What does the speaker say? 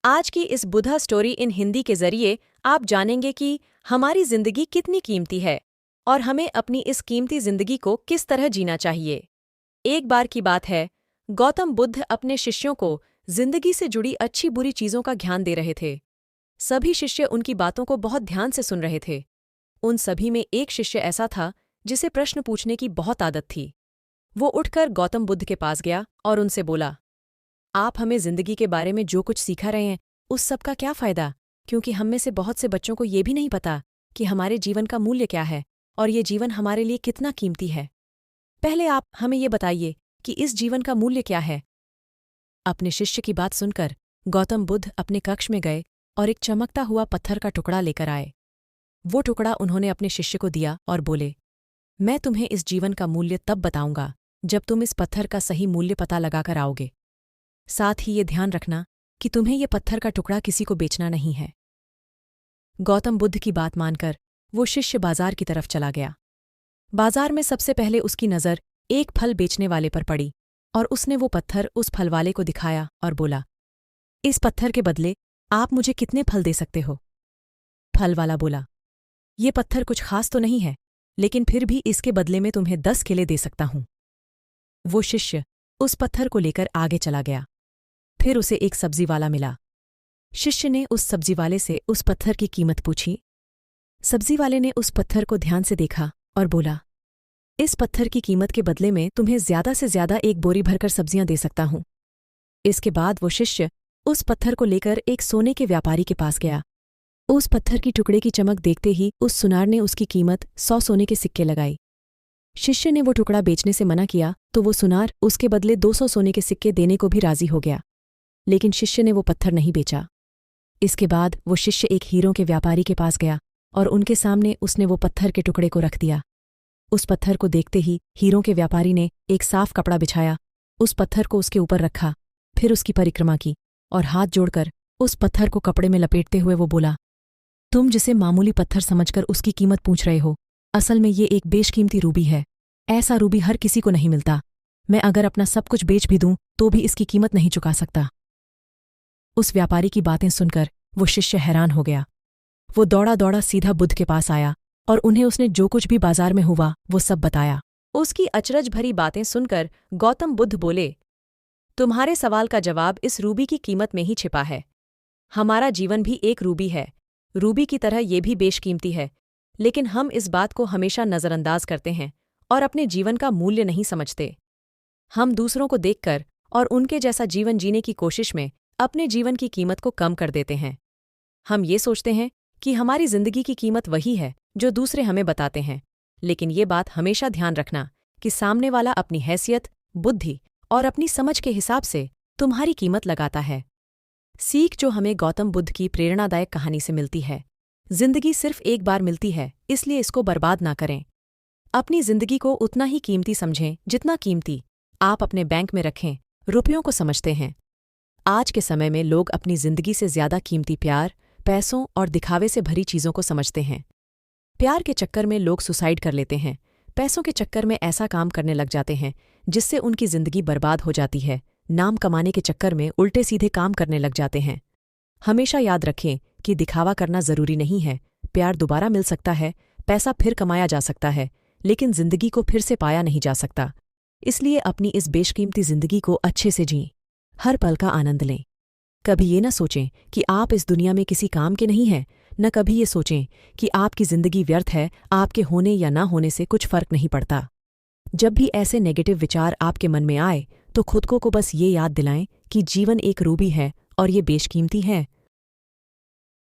आज की इस बुधा स्टोरी इन हिंदी के जरिए आप जानेंगे कि हमारी जिंदगी कितनी कीमती है और हमें अपनी इस कीमती जिंदगी को किस तरह जीना चाहिए। एक बार की बात है, गौतम बुद्ध अपने शिष्यों को जिंदगी से जुड़ी अच्छी बुरी चीजों का ज्ञान दे रहे थे। सभी शिष्य उनकी बातों को बहुत ध्यान से सुन रहे थे। उन सभी में एक शिष्य ऐसा था जिसे प्रश्न पूछने की बहुत आदत थी। वो उठकर गौतम बुद्ध के पास गया और उनसे बोला, आप हमें जिंदगी के बारे में जो कुछ सिखा रहे हैं उस सब का क्या फायदा, क्योंकि हम में से बहुत से बच्चों को ये भी नहीं पता कि हमारे जीवन का मूल्य क्या है और ये जीवन हमारे लिए कितना कीमती है। पहले आप हमें ये बताइए कि इस जीवन का मूल्य क्या है। अपने शिष्य की बात सुनकर गौतम बुद्ध अपने कक्ष में गए और एक चमकता हुआ पत्थर का टुकड़ा लेकर आए। वो टुकड़ा उन्होंने अपने शिष्य को दिया और बोले, मैं तुम्हें इस जीवन का मूल्य तब बताऊंगा जब तुम इस पत्थर का सही मूल्य पता लगाकर आओगे। साथ ही ये ध्यान रखना कि तुम्हें ये पत्थर का टुकड़ा किसी को बेचना नहीं है। गौतम बुद्ध की बात मानकर वो शिष्य बाजार की तरफ चला गया। बाजार में सबसे पहले उसकी नज़र एक फल बेचने वाले पर पड़ी और उसने वो पत्थर उस फलवाले को दिखाया और बोला, इस पत्थर के बदले आप मुझे कितने फल दे सकते हो। फल वाला बोला, ये पत्थर कुछ खास तो नहीं है, लेकिन फिर भी इसके बदले में तुम्हें 10 केले दे सकता हूं। वो शिष्य उस पत्थर को लेकर आगे चला गया। फिर उसे एक सब्जी वाला मिला। शिष्य ने उस सब्जी वाले से उस पत्थर की कीमत पूछी। सब्जी वाले ने उस पत्थर को ध्यान से देखा और बोला, इस पत्थर की कीमत के बदले में तुम्हें ज्यादा से ज्यादा एक बोरी भरकर सब्जियां दे सकता हूं। इसके बाद वो शिष्य उस पत्थर को लेकर एक सोने के व्यापारी के पास गया। उस पत्थर की टुकड़े की चमक देखते ही उस सुनार ने उसकी कीमत 100 सोने के सिक्के लगाई। शिष्य ने वो टुकड़ा बेचने से मना किया तो वो सुनार उसके बदले 200 सोने के सिक्के देने को भी राजी हो गया, लेकिन शिष्य ने वो पत्थर नहीं बेचा। इसके बाद वो शिष्य एक हीरों के व्यापारी के पास गया और उनके सामने उसने वो पत्थर के टुकड़े को रख दिया। उस पत्थर को देखते ही हीरों के व्यापारी ने एक साफ कपड़ा बिछाया, उस पत्थर को उसके ऊपर रखा, फिर उसकी परिक्रमा की और हाथ जोड़कर उस पत्थर को कपड़े में लपेटते हुए वो बोला, तुम जिसे मामूली पत्थर समझकर उसकी कीमत पूछ रहे हो, असल में ये एक बेशकीमती रूबी है। ऐसा रूबी हर किसी को नहीं मिलता। मैं अगर अपना सब कुछ बेच भी दूं तो भी इसकी कीमत नहीं चुका सकता। उस व्यापारी की बातें सुनकर वो शिष्य हैरान हो गया। वो दौड़ा दौड़ा सीधा बुद्ध के पास आया और उन्हें उसने जो कुछ भी बाजार में हुआ वो सब बताया। उसकी अचरज भरी बातें सुनकर गौतम बुद्ध बोले, तुम्हारे सवाल का जवाब इस रूबी की कीमत में ही छिपा है। हमारा जीवन भी एक रूबी है। रूबी की तरह ये भी बेशकीमती है, लेकिन हम इस बात को हमेशा नज़रअंदाज करते हैं और अपने जीवन का मूल्य नहीं समझते। हम दूसरों को देखकर और उनके जैसा जीवन जीने की कोशिश में अपने जीवन की कीमत को कम कर देते हैं। हम ये सोचते हैं कि हमारी जिंदगी की कीमत वही है जो दूसरे हमें बताते हैं, लेकिन ये बात हमेशा ध्यान रखना कि सामने वाला अपनी हैसियत, बुद्धि और अपनी समझ के हिसाब से तुम्हारी कीमत लगाता है। सीख जो हमें गौतम बुद्ध की प्रेरणादायक कहानी से मिलती है, जिंदगी सिर्फ एक बार मिलती है, इसलिए इसको बर्बाद ना करें। अपनी जिंदगी को उतना ही कीमती समझें जितना कीमती आप अपने बैंक में रखें रुपयों को समझते हैं। आज के समय में लोग अपनी जिंदगी से ज्यादा कीमती प्यार, पैसों और दिखावे से भरी चीजों को समझते हैं। प्यार के चक्कर में लोग सुसाइड कर लेते हैं, पैसों के चक्कर में ऐसा काम करने लग जाते हैं जिससे उनकी जिंदगी बर्बाद हो जाती है, नाम कमाने के चक्कर में उल्टे सीधे काम करने लग जाते हैं। हमेशा याद रखें कि दिखावा करना जरूरी नहीं है। प्यार दोबारा मिल सकता है, पैसा फिर कमाया जा सकता है, लेकिन जिंदगी को फिर से पाया नहीं जा सकता। इसलिए अपनी इस बेशकीमती जिंदगी को अच्छे से जिएं, हर पल का आनंद लें। कभी ये न सोचें कि आप इस दुनिया में किसी काम के नहीं हैं, न कभी ये सोचें कि आपकी जिंदगी व्यर्थ है, आपके होने या ना होने से कुछ फर्क नहीं पड़ता। जब भी ऐसे नेगेटिव विचार आपके मन में आए तो खुद को बस ये याद दिलाएं कि जीवन एक रूबी है और ये बेशकीमती है।